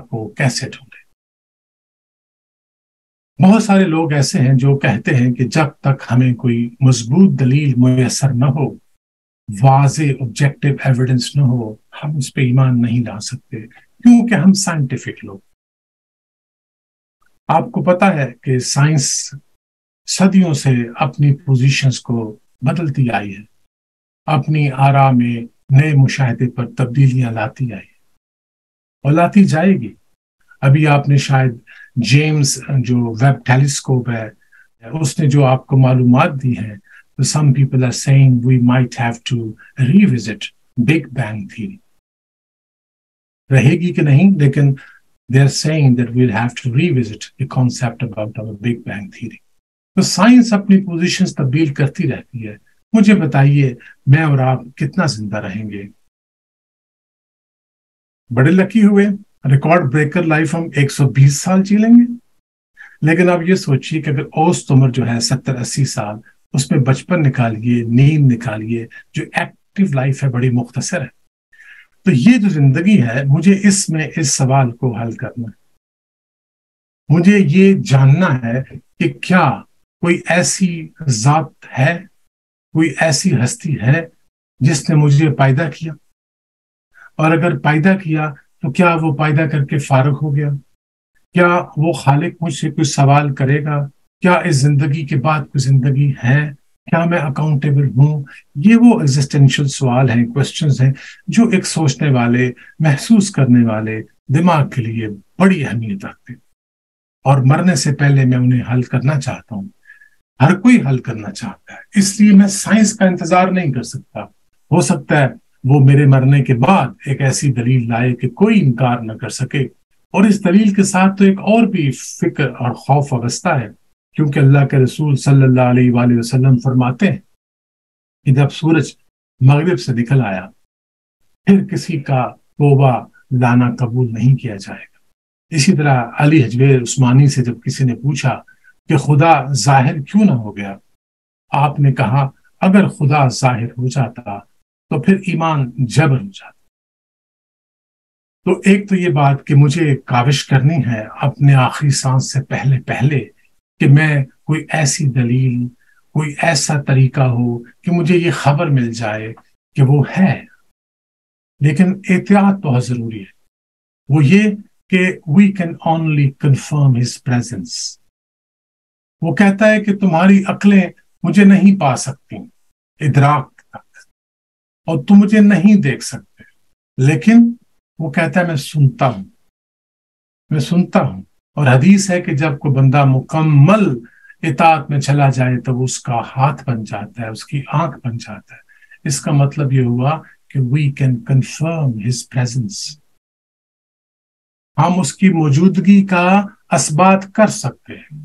کو کیسے ڈھونڈیں؟ بہت سارے لوگ ایسے ہیں جو کہتے ہیں کہ جب تک ہمیں کوئی مضبوط دلیل میسر نہ ہو، واضح آبجیکٹو ایویڈنس نہ ہو، ہم اس پہ ایمان نہیں لا سکتے، کیونکہ ہم سائنٹیفک لوگ۔ آپ کو پتا ہے کہ سائنس صدیوں سے اپنی پوزیشنز کو بدلتی آئی ہے، اپنی آراء میں نئے مشاہدے پر تبدیلیاں لاتی آئی ہے اور لاتی جائے گی۔ ابھی آپ نے شاید جیمز جو ویب ٹیلیسکوپ ہے، اس نے جو آپ کو معلومات دی ہیں، some people are saying we might have to revisit Big Bang theory۔ رہے گی کہ نہیں، لیکن they are saying that we'll have to revisit the concept about our Big Bang theory۔ تو سائنس اپنی پوزیشنز تبدیل کرتی رہتی ہے۔ مجھے بتائیے میں اور آپ کتنا زندہ رہیں گے؟ بڑے لکی ہوئے، ریکارڈ بریکر لائف ہم 120 سال جی لیں گے۔ لیکن آپ یہ سوچیے کہ اگر اوسط عمر جو ہے 70-80 سال، اس میں بچپن نکالیے، نیند نکالیے، جو ایکٹیو لائف ہے بڑی مختصر ہے۔ تو یہ جو زندگی ہے، مجھے اس میں اس سوال کو حل کرنا ہے۔ مجھے یہ جاننا ہے کہ کیا کوئی ایسی ذات ہے، کوئی ایسی ہستی ہے جس نے مجھے پیدا کیا، اور اگر پیدا کیا تو کیا وہ پیدا کر کے فارغ ہو گیا؟ کیا وہ خالق مجھ سے کوئی سوال کرے گا؟ کیا اس زندگی کے بعد کوئی زندگی ہے؟ کیا میں اکاؤنٹیبل ہوں؟ یہ وہ ایگزسٹینشل سوال ہیں، کوسچنز ہیں، جو ایک سوچنے والے، محسوس کرنے والے دماغ کے لیے بڑی اہمیت رکھتے ہیں، اور مرنے سے پہلے میں انہیں حل کرنا چاہتا ہوں۔ ہر کوئی حل کرنا چاہتا ہے، اس لیے میں سائنس کا انتظار نہیں کر سکتا۔ ہو سکتا ہے وہ میرے مرنے کے بعد ایک ایسی دلیل لائے کہ کوئی انکار نہ کر سکے، اور اس دلیل کے ساتھ تو ایک اور بھی فکر اور خوف وابستہ ہے، کیونکہ اللہ کے رسول صلی اللہ علیہ وآلہ وسلم فرماتے ہیں کہ جب سورج مغرب سے نکل آیا پھر کسی کا توبہ لانا قبول نہیں کیا جائے گا۔ اسی طرح علی حجویر عثمانی سے جب کسی نے پوچھا کہ خدا ظاہر کیوں نہ ہو گیا، آپ نے کہا اگر خدا ظاہر ہو جاتا تو پھر ایمان جبر ہو جاتا۔ تو ایک تو یہ بات کہ مجھے کاوش کرنی ہے اپنے آخری سانس سے پہلے کہ میں کوئی ایسی دلیل، کوئی ایسا طریقہ ہو کہ مجھے یہ خبر مل جائے کہ وہ ہے۔ لیکن احتیاط بہت ضروری ہے، وہ یہ کہ we can only confirm his presence۔ وہ کہتا ہے کہ تمہاری عقلیں مجھے نہیں پا سکتی ادراک تک، اور تم مجھے نہیں دیکھ سکتے، لیکن وہ کہتا ہے میں سنتا ہوں۔ اور حدیث ہے کہ جب کوئی بندہ مکمل اطاعت میں چلا جائے تو وہ اس کا ہاتھ بن جاتا ہے، اس کی آنکھ بن جاتا ہے۔ اس کا مطلب یہ ہوا کہ we can confirm his presence۔ ہم اس کی موجودگی کا اثبات کر سکتے ہیں،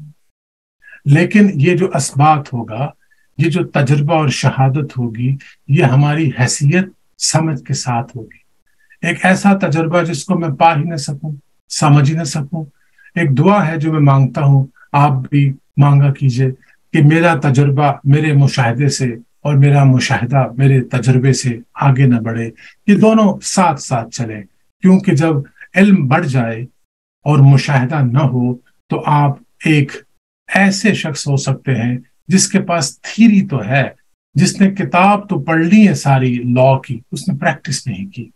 لیکن یہ جو اثبات ہوگا، یہ جو تجربہ اور شہادت ہوگی، یہ ہماری حیثیت سمجھ کے ساتھ ہوگی۔ ایک ایسا تجربہ جس کو میں پا ہی نہ سکوں، سمجھ ہی نہ سکوں۔ ایک دعا ہے جو میں مانگتا ہوں، آپ بھی مانگا کیجئے کہ میرا تجربہ میرے مشاہدے سے اور میرا مشاہدہ میرے تجربے سے آگے نہ بڑھے، یہ دونوں ساتھ ساتھ چلیں، کیونکہ جب علم بڑھ جائے اور مشاہدہ نہ ہو تو آپ ایک ایسے شخص ہو سکتے ہیں جس کے پاس تھیری تو ہے، جس نے کتاب تو پڑھ لی ہے ساری لا کی، اس نے پریکٹس نہیں کی۔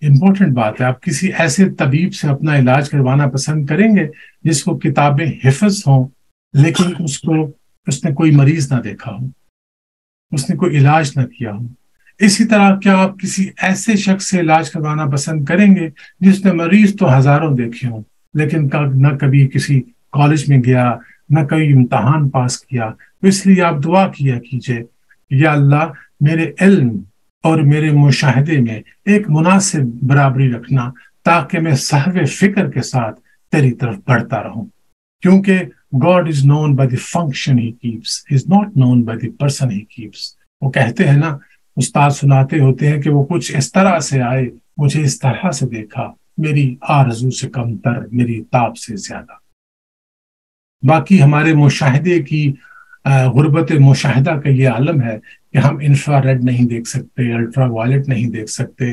امپورٹنٹ بات ہے، آپ کسی ایسے طبیب سے اپنا علاج کروانا پسند کریں گے جس کو کتابیں حفظ ہوں، لیکن اس نے کوئی مریض نہ دیکھا ہو، اس نے کوئی علاج نہ کیا ہو؟ اسی طرح کیا آپ کسی ایسے شخص سے علاج کروانا پسند کریں گے جس نے مریض تو ہزاروں دیکھے ہوں، لیکن نہ کبھی کسی کالج میں گیا، نہ کبھی امتحان پاس کیا؟ تو اس لیے آپ دعا کیا کیجئے، یا اللہ میرے علم اور میرے مشاہدے میں ایک مناسب برابری رکھنا، تاکہ میں صحو فکر کے ساتھ تیری طرف بڑھتا رہوں، کیونکہ God is known by the function he keeps, he is not known by the person he keeps۔ وہ کہتے ہیں نا، استاد سناتے ہوتے ہیں کہ وہ کچھ اس طرح سے آئے، مجھے اس طرح سے دیکھا، میری آرزو سے کم تر، میری تاب سے زیادہ۔ باقی ہمارے مشاہدے کی غربت مشاہدہ کا یہ عالم ہے کہ ہم انفرا ریڈ نہیں دیکھ سکتے، الٹرا وائلٹ نہیں دیکھ سکتے،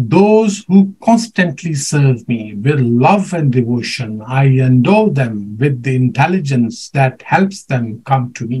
Those who constantly serve me with love and devotion, I endow them with the intelligence that helps them come to me.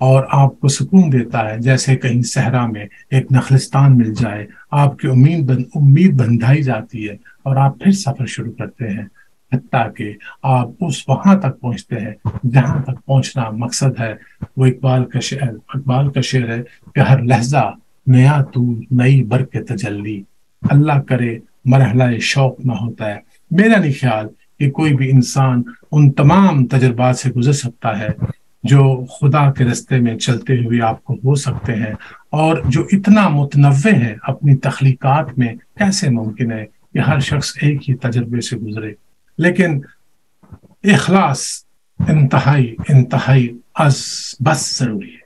اور آپ کو سکون دیتا ہے، جیسے کہیں صحرا میں ایک نخلستان مل جائے، آپ کی امید بندھائی جاتی ہے اور آپ پھر سفر شروع کرتے ہیں، حتیٰ کہ آپ اس وہاں تک پہنچتے ہیں جہاں تک پہنچنا مقصد ہے۔ وہ اقبال کا شعر ہے کہ ہر لحظہ نیا تو نئی برق تجلی، اللہ کرے مرحلہ شوق نہ ہوتا ہے۔ میرا نہیں خیال کہ کوئی بھی انسان ان تمام تجربات سے گزر سکتا ہے جو خدا کے رستے میں چلتے ہوئے آپ کو ہو سکتے ہیں، اور جو اتنا متنوع ہے اپنی تخلیقات میں۔ کیسے ممکن ہے کہ ہر شخص ایک ہی تجربے سے گزرے؟ لیکن اخلاص انتہائی انتہائی بس ضروری ہے۔